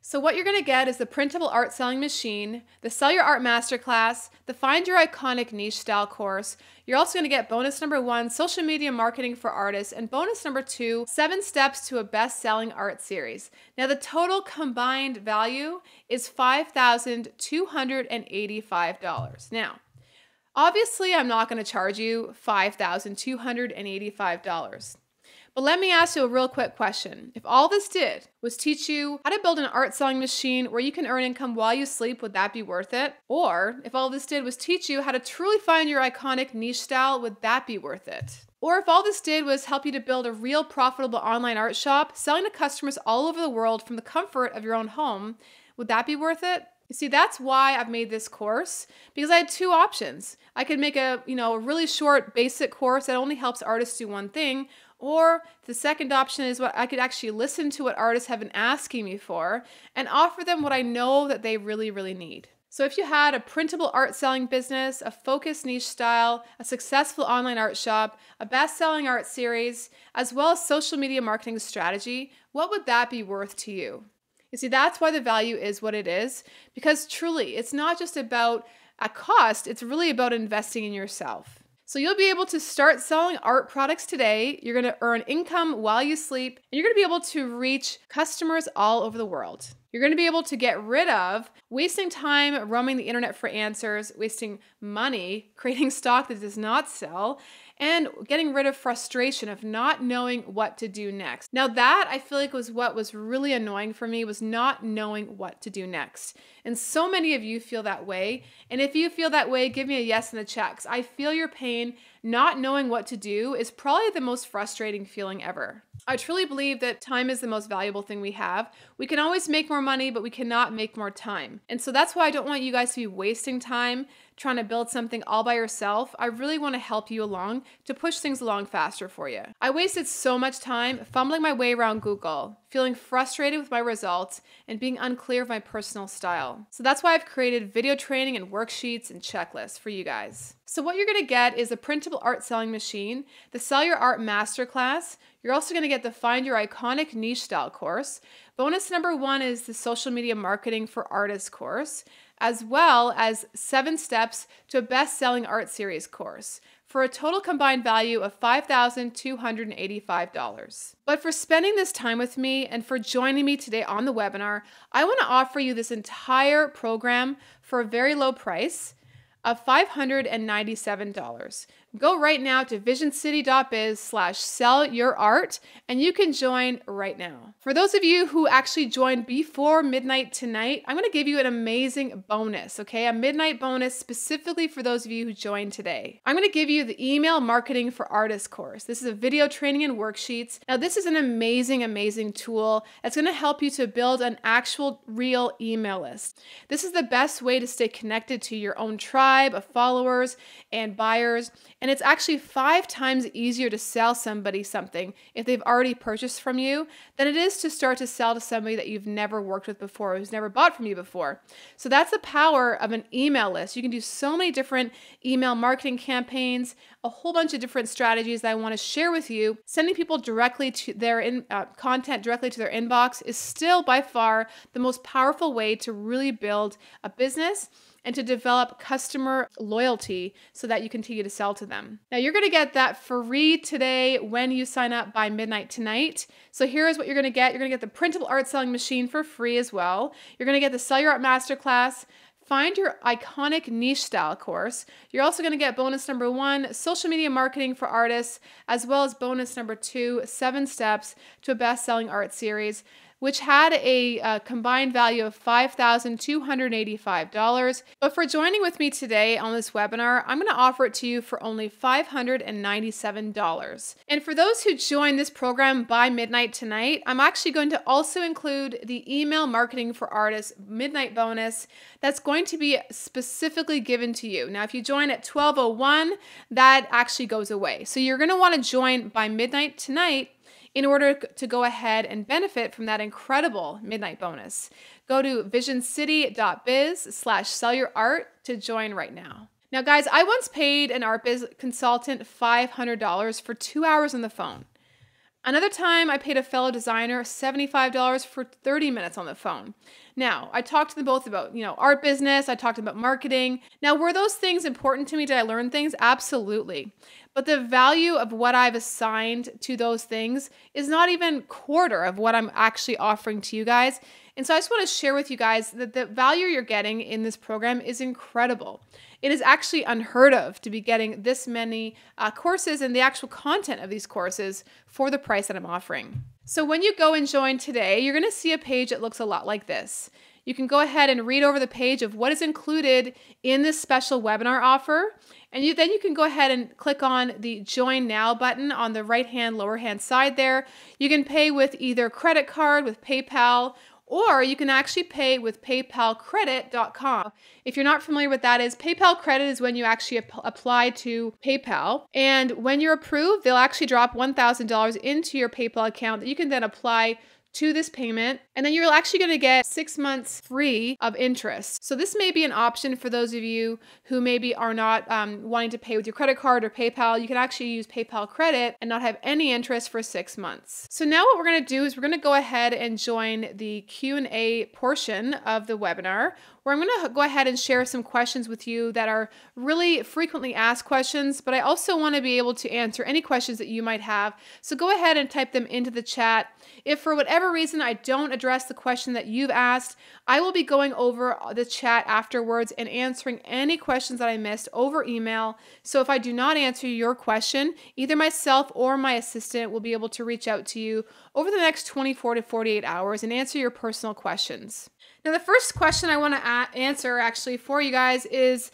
A: So what you're going to get is the Printable Art Selling Machine, the Sell Your Art Masterclass, the Find Your Iconic Niche Style course. You're also going to get bonus number 1, Social Media Marketing for Artists, and bonus number 2, 7 Steps to a Best-Selling Art Series. Now the total combined value is $5,285. Now, obviously I'm not going to charge you $5,285. But let me ask you a real quick question. If all this did was teach you how to build an art selling machine where you can earn income while you sleep, would that be worth it? Or if all this did was teach you how to truly find your iconic niche style, would that be worth it? Or if all this did was help you to build a real profitable online art shop, selling to customers all over the world from the comfort of your own home, would that be worth it? You see, that's why I've made this course, because I had 2 options. I could make a really short basic course that only helps artists do one thing, or the second option is what I could actually listen to what artists have been asking me for and offer them what I know that they really, really need. So if you had a printable art selling business, a focused niche style, a successful online art shop, a best-selling art series, as well as social media marketing strategy, what would that be worth to you? You see, that's why the value is what it is, because truly, it's not just about a cost, it's really about investing in yourself. So you'll be able to start selling art products today. You're going to earn income while you sleep, and you're going to be able to reach customers all over the world. You're going to be able to get rid of wasting time roaming the internet for answers, wasting money creating stock that does not sell, and getting rid of frustration of not knowing what to do next. Now that I feel like was what was really annoying for me, was not knowing what to do next. And so many of you feel that way. And if you feel that way, give me a yes in the chat, 'cause I feel your pain. Not knowing what to do is probably the most frustrating feeling ever. I truly believe that time is the most valuable thing we have. We can always make more money, but we cannot make more time. And so that's why I don't want you guys to be wasting time trying to build something all by yourself. I really want to help you along to push things along faster for you. I wasted so much time fumbling my way around Google, feeling frustrated with my results, and being unclear of my personal style. So that's why I've created video training and worksheets and checklists for you guys. So what you're going to get is a printable art selling machine, the Sell Your Art Masterclass. You're also going to get the Find Your Iconic Niche Style course. Bonus number 1 is the Social Media Marketing for Artists course, as well as 7 Steps to a Best-Selling Art Series course. for a total combined value of $5,285. But for spending this time with me and for joining me today on the webinar, I want to offer you this entire program for a very low price of $597. Go right now to visioncity.biz/sellyourart and you can join right now. For those of you who actually joined before midnight tonight, I'm going to give you an amazing bonus, okay? A midnight bonus specifically for those of you who joined today. I'm going to give you the Email Marketing for Artists course. This is a video training and worksheets. Now, this is an amazing, amazing tool that's going to help you to build an actual real email list. This is the best way to stay connected to your own tribe of followers and buyers. And it's actually 5 times easier to sell somebody something if they've already purchased from you than it is to start to sell to somebody that you've never worked with before, who's never bought from you before. So that's the power of an email list. You can do so many different email marketing campaigns, a whole bunch of different strategies that I want to share with you. Sending people directly to their content directly to their inbox is still by far the most powerful way to really build a business and to develop customer loyalty so that you continue to sell to them. Now, you're going to get that free today when you sign up by midnight tonight. So here's what you're going to get. You're going to get the printable art selling machine for free as well. You're going to get the Sell Your Art Masterclass, Find Your Iconic Niche Style course. You're also going to get bonus number 1, social media marketing for artists, as well as bonus number 2, 7 steps to a best-selling art series, which had a combined value of $5,285. But for joining with me today on this webinar, I'm going to offer it to you for only $597. And for those who join this program by midnight tonight, I'm actually going to also include the Email Marketing for Artists midnight bonus that's going to be specifically given to you. Now, if you join at 12:01, that actually goes away. So you're going to want to join by midnight tonight in order to go ahead and benefit from that incredible midnight bonus. Go to visioncity.biz/sellyourart to join right now. Now, guys, I once paid an art biz consultant $500 for 2 hours on the phone. Another time, I paid a fellow designer $75 for 30 minutes on the phone. Now, I talked to them both about, art business. I talked about marketing. Now, were those things important to me? Did I learn things? Absolutely. But the value of what I've assigned to those things is not even quarter of what I'm actually offering to you guys. And so I just want to share with you guys that the value you're getting in this program is incredible. It is actually unheard of to be getting this many courses and the actual content of these courses for the price that I'm offering. So when you go and join today, you're going to see a page that looks a lot like this. You can go ahead and read over the page of what is included in this special webinar offer. And then you can go ahead and click on the Join Now button on the right-hand, lower-hand side there. You can pay with either credit card, with PayPal, or you can actually pay with PayPalCredit.com. If you're not familiar with that is, PayPal Credit is when you actually apply to PayPal. And when you're approved, they'll actually drop $1,000 into your PayPal account that you can then apply to this payment, and then you're actually going to get 6 months free of interest. So this may be an option for those of you who maybe are not wanting to pay with your credit card or PayPal. You can actually use PayPal Credit and not have any interest for 6 months. So now what we're going to do is we're going to go ahead and join the Q&A portion of the webinar, where I'm going to go ahead and share some questions with you that are really frequently asked questions, but I also want to be able to answer any questions that you might have. So go ahead and type them into the chat. If for whatever reason I don't address the question that you've asked, I will be going over the chat afterwards and answering any questions that I missed over email. So if I do not answer your question, either myself or my assistant will be able to reach out to you over the next 24 to 48 hours and answer your personal questions. Now, the first question I want to answer actually for you guys is,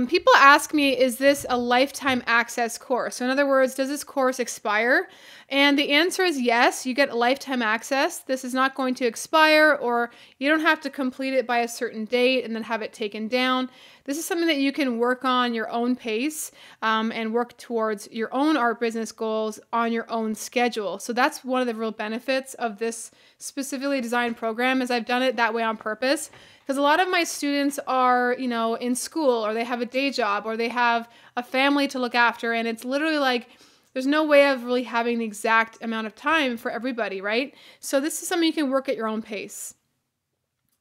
A: people ask me, is this a lifetime access course? So in other words, does this course expire? And the answer is yes, you get lifetime access. This is not going to expire, or you don't have to complete it by a certain date and then have it taken down. This is something that you can work on your own pace and work towards your own art business goals on your own schedule. So that's one of the real benefits of this specifically designed program, is I've done it that way on purpose. Because a lot of my students are, in school, or they have a day job, or they have a family to look after, and it's literally like there's no way of really having the exact amount of time for everybody, right? So this is something you can work at your own pace.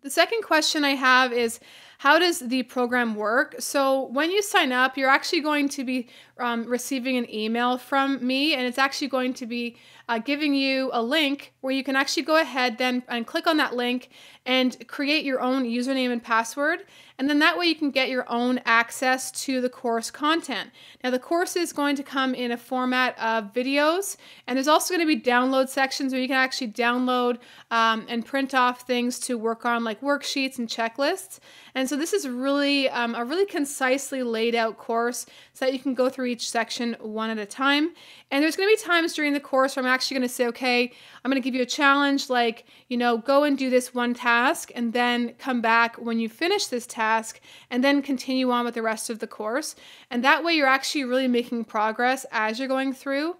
A: The second question I have is, How does the program work? So when you sign up, you're actually going to be receiving an email from me, and it's actually going to be giving you a link where you can actually go ahead then and click on that link and create your own username and password. And then that way you can get your own access to the course content. Now the course is going to come in a format of videos, and there's also going to be download sections where you can actually download and print off things to work on, like worksheets and checklists. And so this is really a really concisely laid out course so that you can go through each section one at a time. And there's going to be times during the course where I'm actually going to say, okay, I'm going to give you a challenge, like, go and do this one task and then come back when you finish this task and then continue on with the rest of the course. And that way you're actually really making progress as you're going through.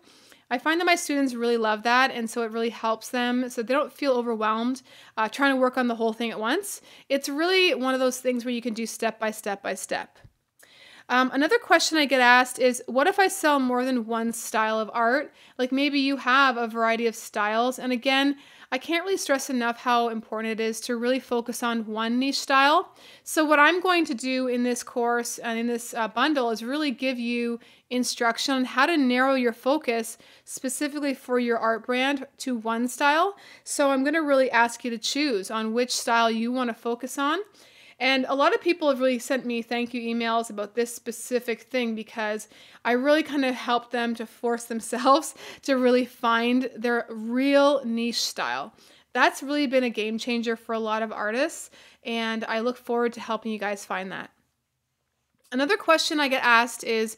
A: I find that my students really love that, and so it really helps them so they don't feel overwhelmed trying to work on the whole thing at once. It's really one of those things where you can do step by step by step. Another question I get asked is, what if I sell more than one style of art? Like maybe you have a variety of styles. And again, I can't really stress enough how important it is to really focus on one niche style. So what I'm going to do in this course and in this bundle is really give you instruction on how to narrow your focus specifically for your art brand to one style. So I'm going to really ask you to choose on which style you want to focus on. And a lot of people have really sent me thank you emails about this specific thing because I really kind of helped them to force themselves to really find their real niche style. That's really been a game changer for a lot of artists, and I look forward to helping you guys find that. Another question I get asked is,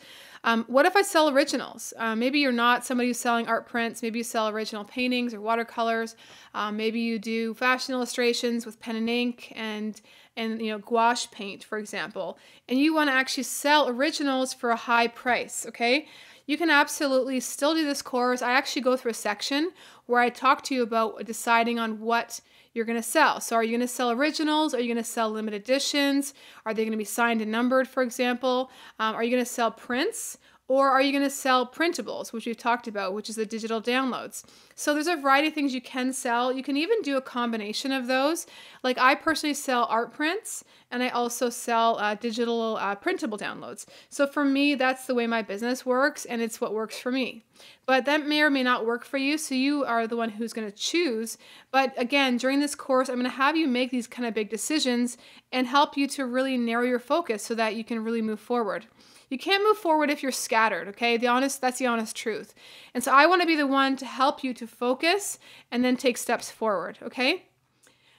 A: what if I sell originals? Maybe you're not somebody who's selling art prints. Maybe you sell original paintings or watercolors. Maybe you do fashion illustrations with pen and ink and gouache paint, for example. And you want to actually sell originals for a high price, okay? You can absolutely still do this course. I actually go through a section where I talk to you about deciding on what you're going to sell. So are you going to sell originals? Are you going to sell limited editions? Are they going to be signed and numbered, for example? Are you going to sell prints? Or are you going to sell printables, which we've talked about, which is the digital downloads? So there's a variety of things you can sell. You can even do a combination of those. Like I personally sell art prints, and I also sell digital printable downloads. So for me, that's the way my business works, and it's what works for me. But that may or may not work for you, so you are the one who's going to choose. But again, during this course, I'm going to have you make these kind of big decisions and help you to really narrow your focus so that you can really move forward. You can't move forward if you're scattered, okay? That's the honest truth. And so I want to be the one to help you to focus and then take steps forward, okay?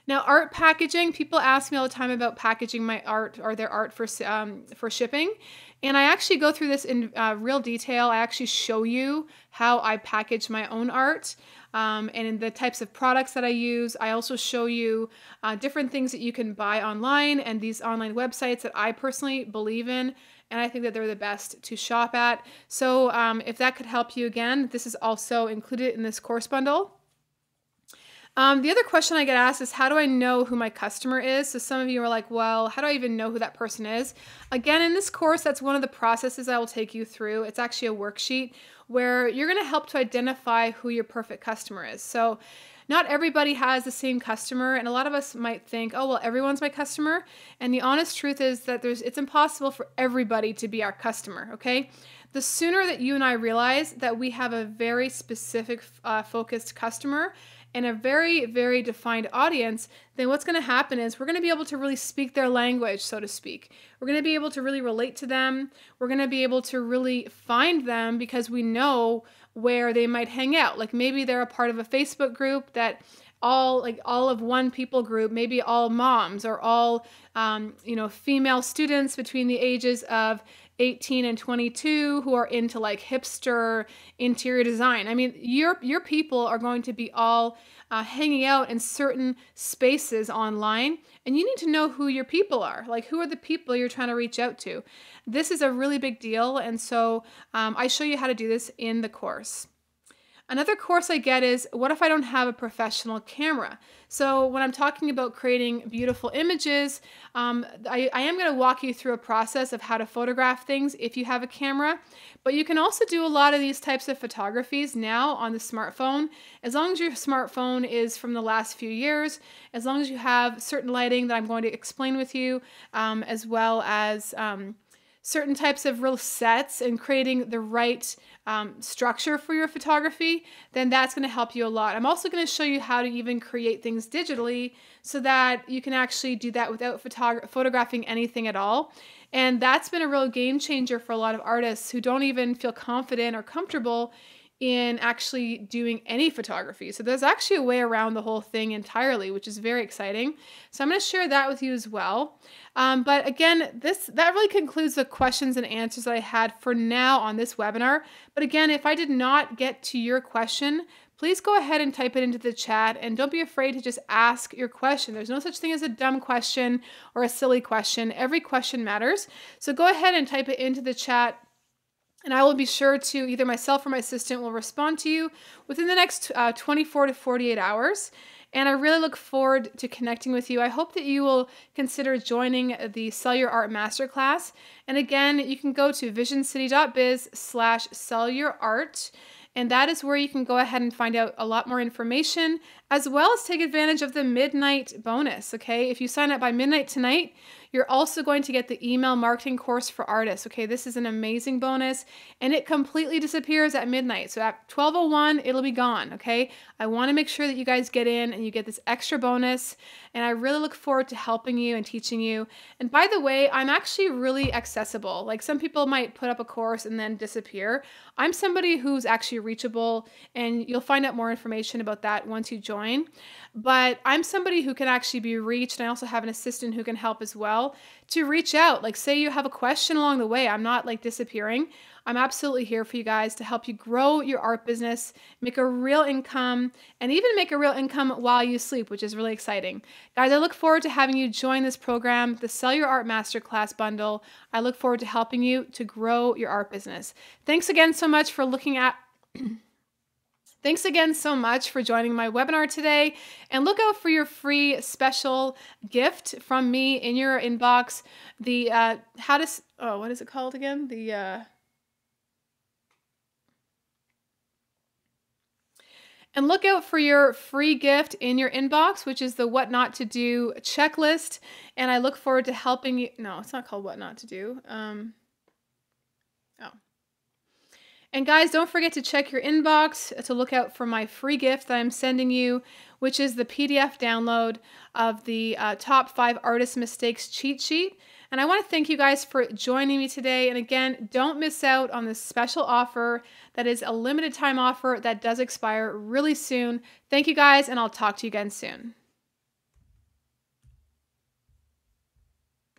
A: Now, art packaging, people ask me all the time about packaging my art or their art for shipping. And I actually go through this in real detail. I actually show you how I package my own art and in the types of products that I use. I also show you different things that you can buy online and these online websites that I personally believe in. And I think that they're the best to shop at. So if that could help you, again, this is also included in this course bundle. The other question I get asked is, how do I know who my customer is? So some of you are like, well, how do I even know who that person is? Again, in this course, that's one of the processes I will take you through. It's actually a worksheet where you're going to help to identify who your perfect customer is. So not everybody has the same customer, and a lot of us might think, oh, well, everyone's my customer. And the honest truth is that it's impossible for everybody to be our customer, okay? The sooner that you and I realize that we have a very specific focused customer and a very, very defined audience, then what's going to happen is we're going to be able to really speak their language, so to speak. We're going to be able to really relate to them. We're going to be able to really find them because we know where they might hang out. Like maybe they're a part of a Facebook group that all of one people group, maybe all moms or all, female students between the ages of 18 and 22 who are into like hipster interior design. I mean, your people are going to be all hanging out in certain spaces online, and you need to know who your people are. Like, who are the people you're trying to reach out to? This is a really big deal, and so I show you how to do this in the course. Another course I get is, what if I don't have a professional camera? So when I'm talking about creating beautiful images, I am going to walk you through a process of how to photograph things if you have a camera. But you can also do a lot of these types of photographies now on the smartphone, as long as your smartphone is from the last few years, as long as you have certain lighting that I'm going to explain with you, as well as certain types of real sets and creating the right structure for your photography, then that's going to help you a lot. I'm also going to show you how to even create things digitally so that you can actually do that without photographing anything at all. And that's been a real game changer for a lot of artists who don't even feel confident or comfortable in actually doing any photography. So there's actually a way around the whole thing entirely, which is very exciting. So I'm going to share that with you as well. But again, that really concludes the questions and answers that I had for now on this webinar. But again, if I did not get to your question, please go ahead and type it into the chat, and don't be afraid to just ask your question. There's no such thing as a dumb question or a silly question. Every question matters. So go ahead and type it into the chat, and I will be sure to, either myself or my assistant will respond to you within the next 24 to 48 hours. And I really look forward to connecting with you. I hope that you will consider joining the Sell Your Art Masterclass. And again, you can go to visioncity.biz/sellyourart. And that is where you can go ahead and find out a lot more information, as well as take advantage of the midnight bonus, okay? If you sign up by midnight tonight, you're also going to get the email marketing course for artists, okay? This is an amazing bonus, and it completely disappears at midnight. So at 12:01, it'll be gone, okay? I want to make sure that you guys get in and you get this extra bonus, and I really look forward to helping you and teaching you. And by the way, I'm actually really accessible. Like, some people might put up a course and then disappear. I'm somebody who's actually reachable, and you'll find out more information about that once you join. But I'm somebody who can actually be reached, and I also have an assistant who can help as well to reach out. Like, say you have a question along the way, I'm not like disappearing. I'm absolutely here for you guys to help you grow your art business, make a real income, and even make a real income while you sleep, which is really exciting. Guys, I look forward to having you join this program, the Sell Your Art Masterclass bundle. I look forward to helping you to grow your art business. Thanks again so much for looking at Thanks again so much for joining my webinar today, and look out for your free special gift from me in your inbox. The what is it called again? And look out for your free gift in your inbox, which is the What Not to Do checklist. And I look forward to helping you. No, it's not called What Not to Do. And guys, don't forget to check your inbox to look out for my free gift that I'm sending you, which is the PDF download of the top 5 artist mistakes cheat sheet. And I want to thank you guys for joining me today. And again, don't miss out on this special offer that is a limited time offer that does expire really soon. Thank you guys, and I'll talk to you again soon.